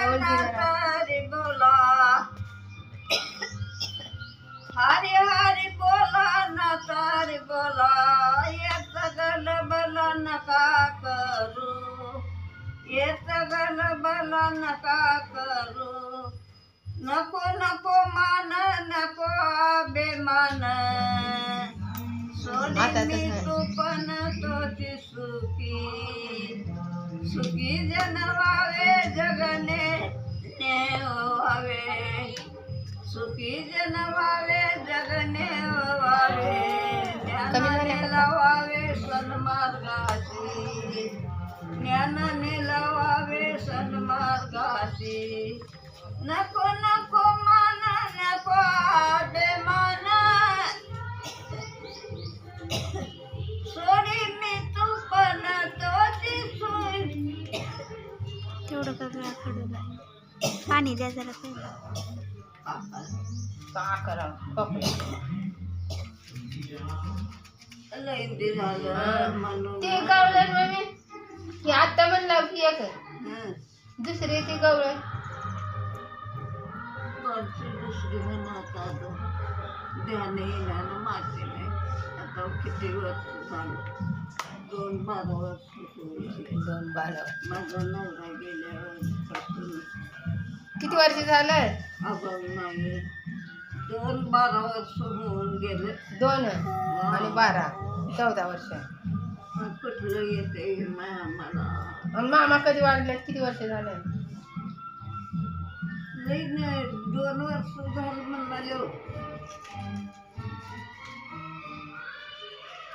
जगन्नाथ हरी बोला, हरी हरी बोला नाथ हरी बोला, येत गलबल नका करू, येत गलबल नका करू, नको नको मान नको अभिमान, सोनी मी तू पण तोची सुखी, सुखी जन व्हावे जगने व्हावे, सुखी जन व्हावे जगने व्हावे, ज्ञानाने लावावे सन्मार्गाशी, ज्ञानाने लावावे सन्मार्गाशी, नको नको मान नको अभिमान, सोडी मी तू पण तोची सुखी. तेवढं का कडूला पाणी द्या जरा लई झालं म्हणून ते गवळण मम्मी की आता म्हणलं की एक दुसरी ती गवळण वरची दुसरी म्हणत आता ध्यान येणार ना मारते नाही. आता किती वर्ष झालं, 2-12 वर्ष होईल. 2-12 माझा नवरा गेल्यापासून किती वर्ष झालं? अभावी नाही, 2-12 वर्ष होऊन गेले. 2 आणि 12 14 वर्ष. कुठलं येते मला. आणि मामा कधी वाढले? किती वर्ष झालं? लई नाही, 2 वर्ष झालं म्हणलं.